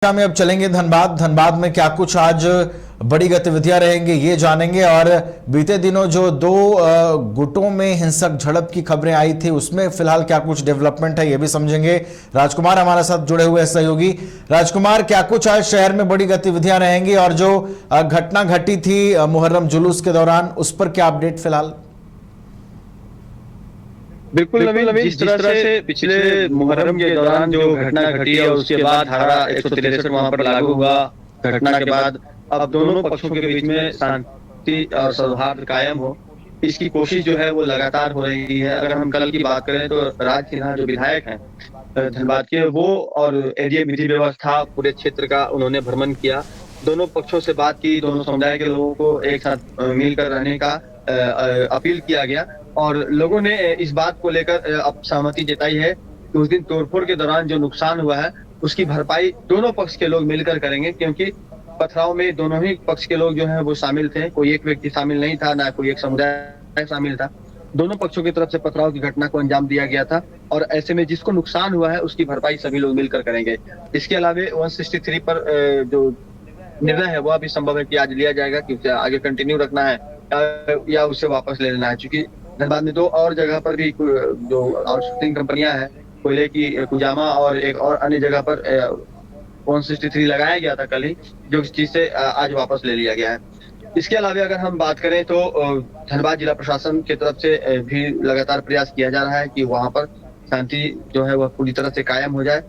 में अब चलेंगे धनबाद में क्या कुछ आज बड़ी गतिविधियां रहेंगी ये जानेंगे। और बीते दिनों जो दो गुटों में हिंसक झड़प की खबरें आई थी उसमें फिलहाल क्या कुछ डेवलपमेंट है ये भी समझेंगे। राजकुमार हमारे साथ जुड़े हुए सहयोगी। राजकुमार, क्या कुछ आज शहर में बड़ी गतिविधियां रहेंगी और जो घटना घटी थी मुहर्रम जुलूस के दौरान उस पर क्या अपडेट फिलहाल? बिल्कुल नवीन, जिस तरह से पिछले मुहर्रम के दौरान जो घटना घटी और उसके बाद धारा 163 वहां पर लागू हुआ, घटना के बाद अब दोनों पक्षों के बीच में शांति और सौहार्द कायम हो, इसकी कोशिश जो है वो लगातार हो रही है। अगर हम कल की बात करें तो राज सिन्हा जो विधायक हैं धनबाद के, वो और एडीएम विधि व्यवस्था पूरे क्षेत्र का उन्होंने भ्रमण किया, दोनों पक्षों से बात की, दोनों समुदाय के लोगों को एक साथ मिलकर रहने का अपील किया गया और लोगों ने इस बात को लेकर अब सहमति जताई है कि उस दिन तोड़फोड़ के दौरान जो नुकसान हुआ है उसकी भरपाई दोनों पक्ष के लोग मिलकर करेंगे, क्योंकि पथराव में दोनों ही पक्ष के लोग जो हैं वो शामिल थे। कोई एक व्यक्ति शामिल नहीं था, ना कोई एक समुदाय शामिल था। दोनों पक्षों की तरफ से पथराव की घटना को अंजाम दिया गया था और ऐसे में जिसको नुकसान हुआ है उसकी भरपाई सभी लोग मिलकर करेंगे। इसके अलावा 163 पर जो निर्णय है वो अभी संभव है कि आज लिया जाएगा कि उसे आगे कंटिन्यू रखना है या उसे वापस ले लेना है, क्योंकि धनबाद में दो और जगह पर भी जो आउटसोर्सिंग कंपनियां हैं कोयले की, कुजामा और एक और अन्य जगह पर 163 लगाया गया था कल ही, जो इस चीज से आज वापस ले लिया गया है। इसके अलावा अगर हम बात करें तो धनबाद जिला प्रशासन की तरफ से भी लगातार प्रयास किया जा रहा है कि वहां पर शांति जो है वह पूरी तरह से कायम हो जाए।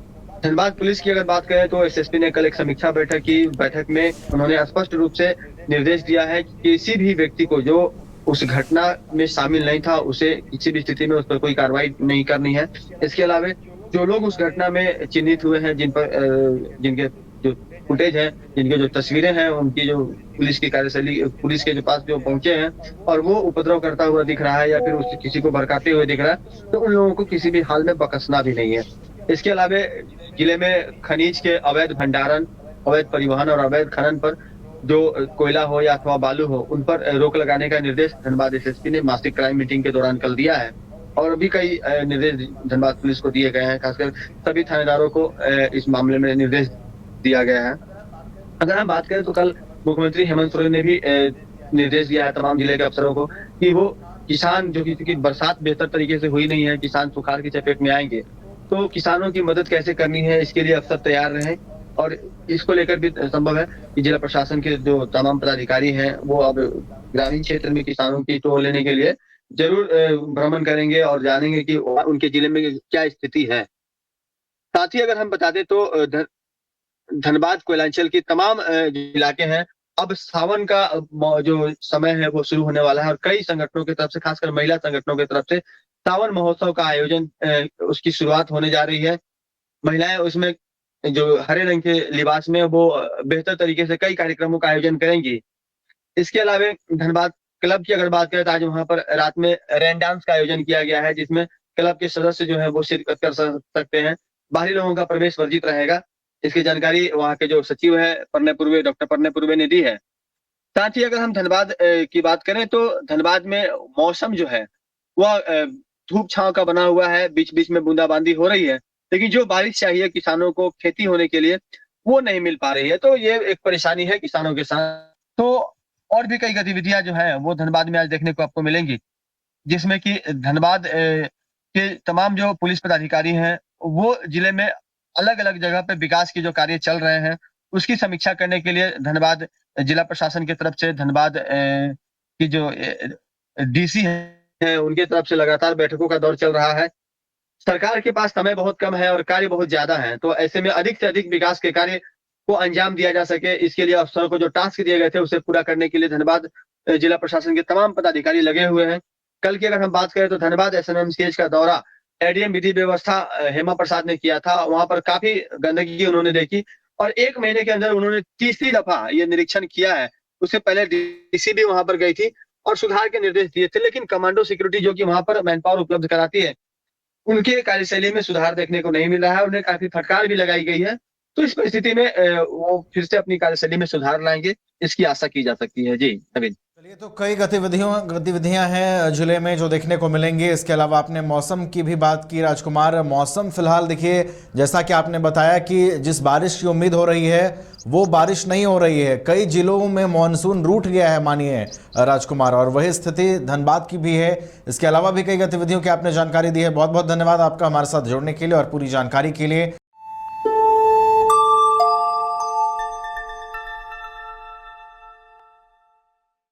धनबाद पुलिस की अगर बात करें तो एसएसपी ने कल एक समीक्षा बैठक की। बैठक में उन्होंने स्पष्ट रूप से निर्देश दिया है कि किसी भी व्यक्ति को जो उस घटना में शामिल नहीं था उसे किसी भी स्थिति में उस पर कोई कार्रवाई नहीं करनी है। इसके अलावा जो लोग उस घटना में चिन्हित हुए हैं, जिन पर जिनके जो फुटेज है, जिनके जो तस्वीरें हैं, उनकी जो पुलिस की कार्यशैली, पुलिस के जो पास जो पहुंचे हैं और वो उपद्रव करता हुआ दिख रहा है या फिर उस किसी को भड़काते हुए दिख रहा है, तो उन लोगों को किसी भी हाल में बख्शना भी नहीं है। इसके अलावा जिले में खनिज के अवैध भंडारण, अवैध परिवहन और अवैध खनन पर जो कोयला हो या अथवा बालू हो, उन पर रोक लगाने का निर्देश धनबाद एसएसपी ने मासिक क्राइम मीटिंग के दौरान कल दिया है और भी कई निर्देश धनबाद पुलिस को दिए गए हैं। खासकर सभी थानेदारों को इस मामले में निर्देश दिया गया है। अगर हम बात करें तो कल मुख्यमंत्री हेमंत सोरेन ने भी निर्देश दिया है तमाम जिले के अफसरों को कि वो किसान जो कि बरसात बेहतर तरीके से हुई नहीं है, किसान सुखाड़ की चपेट में आएंगे, तो किसानों की मदद कैसे करनी है इसके लिए अफसर तैयार रहें। और इसको लेकर भी संभव है कि जिला प्रशासन के जो तमाम पदाधिकारी हैं वो अब ग्रामीण क्षेत्र में किसानों की टोल लेने के लिए जरूर भ्रमण करेंगे और जानेंगे कि उनके जिले में क्या स्थिति है। साथ ही अगर हम बता दें तो धनबाद कोयलांचल की तमाम जो इलाके हैं, अब सावन का जो समय है वो शुरू होने वाला है और कई संगठनों की तरफ से, खासकर महिला संगठनों की तरफ से सावन महोत्सव का आयोजन उसकी शुरुआत होने जा रही है। महिलाएं उसमें जो हरे रंग के लिबास में वो बेहतर तरीके से कई कार्यक्रमों का आयोजन करेंगी। इसके अलावा धनबाद क्लब की अगर बात करें तो आज वहां पर रात में रेन डांस का आयोजन किया गया है, जिसमें क्लब के सदस्य जो है वो शिरकत कर सकते हैं। बाहरी लोगों का प्रवेश वर्जित रहेगा। इसकी जानकारी वहां के जो सचिव है डॉक्टर परने पूर्वे ने दी है। साथ ही अगर हम धनबाद की बात करें तो धनबाद में मौसम जो है वह धूप छांव का बना हुआ है, बीच बीच में बूंदाबांदी हो रही है, लेकिन जो बारिश चाहिए किसानों को खेती होने के लिए वो नहीं मिल पा रही है, तो ये एक परेशानी है किसानों के साथ। तो और भी कई गतिविधियां जो है वो धनबाद में आज देखने को आपको मिलेंगी, जिसमें कि धनबाद के तमाम जो पुलिस पदाधिकारी हैं वो जिले में अलग अलग जगह पे विकास के जो कार्य चल रहे हैं उसकी समीक्षा करने के लिए धनबाद जिला प्रशासन की तरफ से धनबाद की जो डीसी है उनकी तरफ से लगातार बैठकों का दौर चल रहा है। सरकार के पास समय बहुत कम है और कार्य बहुत ज्यादा है, तो ऐसे में अधिक से अधिक विकास के कार्य को अंजाम दिया जा सके, इसके लिए अफसरों को जो टास्क दिए गए थे उसे पूरा करने के लिए धनबाद जिला प्रशासन के तमाम पदाधिकारी लगे हुए हैं। कल की अगर हम बात करें तो धनबाद एसएमसीएच का दौरा एडीएम विधि व्यवस्था हेमा प्रसाद ने किया था। वहां पर काफी गंदगी उन्होंने देखी और 1 महीने के अंदर उन्होंने तीसरी दफा ये निरीक्षण किया है। उससे पहले डीसी भी वहां पर गई थी और सुधार के निर्देश दिए थे, लेकिन कमांडो सिक्योरिटी जो कि वहां पर मैन पावर उपलब्ध कराती है, उनके कार्यशैली में सुधार देखने को नहीं मिल रहा है। उन्हें काफी फटकार भी लगाई गई है। तो इस परिस्थिति में वो फिर से अपनी कार्यशैली में सुधार लाएंगे, इसकी आशा की जा सकती है। जी नवीन। ये तो कई गतिविधियां हैं जिले में जो देखने को मिलेंगी। इसके अलावा आपने मौसम की भी बात की राजकुमार। मौसम फिलहाल देखिए, जैसा कि आपने बताया कि जिस बारिश की उम्मीद हो रही है वो बारिश नहीं हो रही है। कई जिलों में मानसून रूठ गया है मानिए राजकुमार, और वही स्थिति धनबाद की भी है। इसके अलावा भी कई गतिविधियों की आपने जानकारी दी है। बहुत बहुत धन्यवाद आपका हमारे साथ जुड़ने के लिए और पूरी जानकारी के लिए।